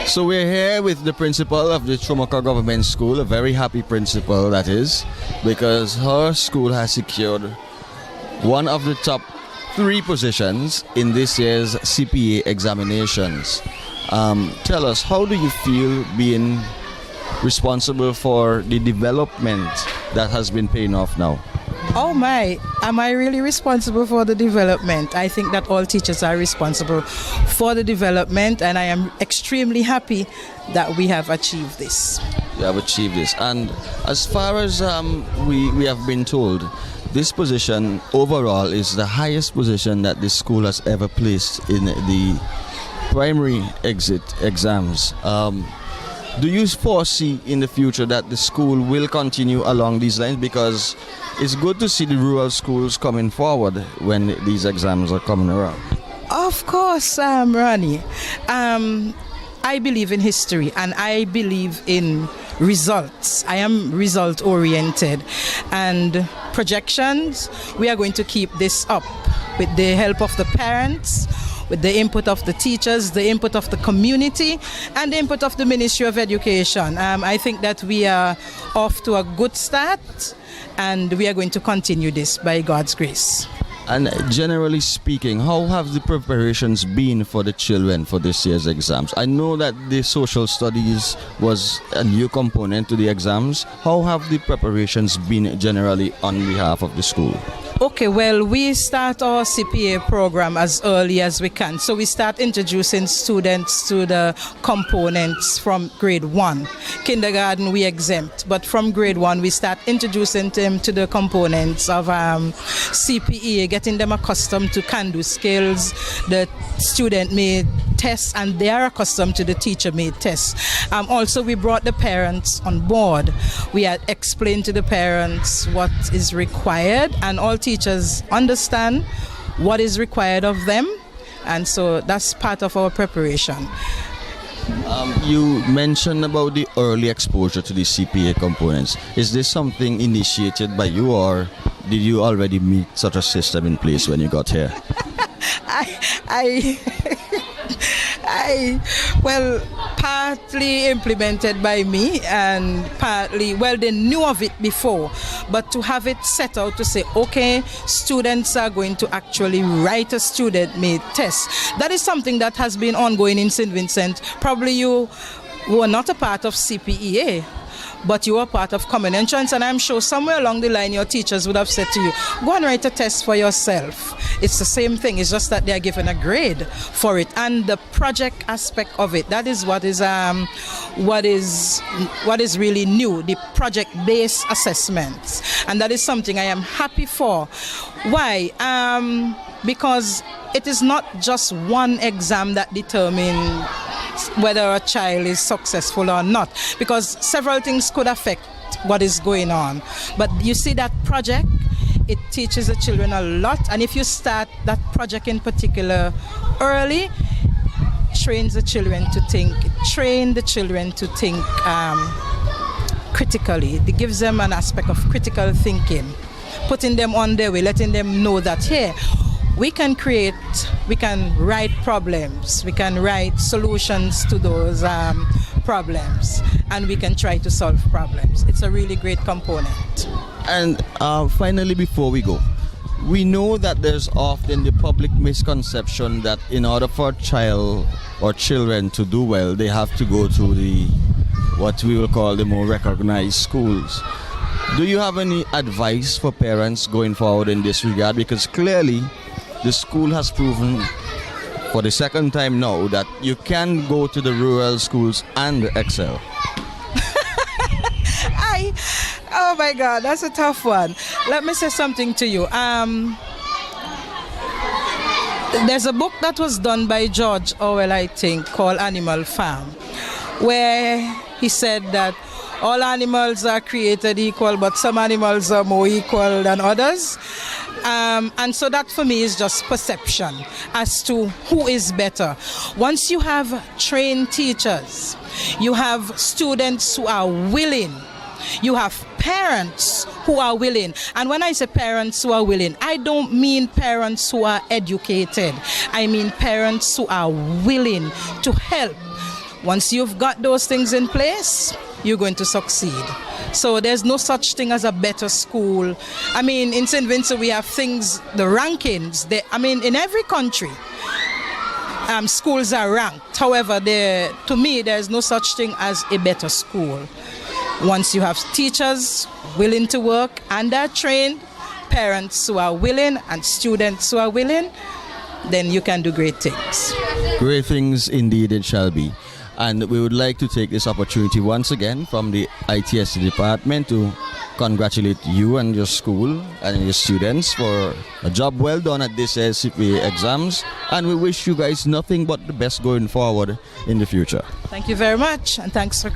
So we're here with the principal of the Troumaca Government School, a very happy principal that is, because her school has secured one of the top 3 positions in this year's Cpea examinations. Tell us, how do you feel being responsible for the development that has been paying off now? Oh my, am I really responsible for the development? I think that all teachers are responsible for the development, and I am extremely happy that we have achieved this. You have achieved this. And as far as we have been told, this position overall is the highest position that this school has ever placed in the primary exit exams. Do you foresee in the future that the school will continue along these lines? Because it's good to see the rural schools coming forward when these exams are coming around. Of course, Ronnie. I believe in history and I believe in results. I am result oriented, and projections, we are going to keep this up with the help of the parents, with the input of the teachers, the input of the community, and the input of the Ministry of Education. I think that we are off to a good start, and we are going to continue this by God's grace. And generally speaking, how have the preparations been for the children for this year's exams? I know that the social studies was a new component to the exams. How have the preparations been generally on behalf of the school? Okay, well, we start our Cpea program as early as we can. So we start introducing students to the components from grade 1. Kindergarten, we exempt. But from grade 1, we start introducing them to the components of Cpea, getting them accustomed to can-do skills, the student-made tests, and they are accustomed to the teacher-made tests. Also, we brought the parents on board. We had explained to the parents what is required, and all teachers understand what is required of them, and so that's part of our preparation. You mentioned about the early exposure to the Cpea components. Is this something initiated by you, or did you already meet such a system in place when you got here? Well, partly implemented by me, and partly, well, they knew of it before, but to have it set out to say, okay, students are going to actually write a student-made test. That is something that has been ongoing in St. Vincent. Probably you were not a part of Cpea, but you were part of Common Entrance, and I'm sure somewhere along the line your teachers would have said to you, go and write a test for yourself. It's the same thing, it's just that they are given a grade for it. And the project aspect of it, that is what is really new, the project-based assessments. And that is something I am happy for. Why? Because it is not just one exam that determines whether a child is successful or not, because several things could affect what is going on. But you see that project, it teaches the children a lot, and if you start that project in particular early, trains the children to think, critically. It gives them an aspect of critical thinking, putting them on their way, letting them know that here, we can write problems, we can write solutions to those problems, and we can try to solve problems. It's a really great component. And finally, before we go, we know that there's often the public misconception that in order for a child or children to do well, they have to go to what we will call the more recognized schools. Do you have any advice for parents going forward in this regard? Because clearly, the school has proven for the second time now that you can go to the rural schools and excel. Oh my God, that's a tough one. Let me say something to you. There's a book that was done by George Orwell, I think, called Animal Farm, where he said that all animals are created equal, but some animals are more equal than others. And so that for me is just perception as to who is better. Once you have trained teachers, you have students who are willing, you have parents who are willing. And when I say parents who are willing, I don't mean parents who are educated. I mean parents who are willing to help Once you've got those things in place, you're going to succeed. So there's no such thing as a better school. I mean, in St. Vincent, we have things, the rankings. In every country, schools are ranked. However, to me, there's no such thing as a better school. Once you have teachers willing to work and are trained, parents who are willing, and students who are willing, then you can do great things. Great things indeed it shall be. And we would like to take this opportunity once again from the ITSC department to congratulate you and your school and your students for a job well done at this Cpea exams. And we wish you guys nothing but the best going forward in the future. Thank you very much, and thanks for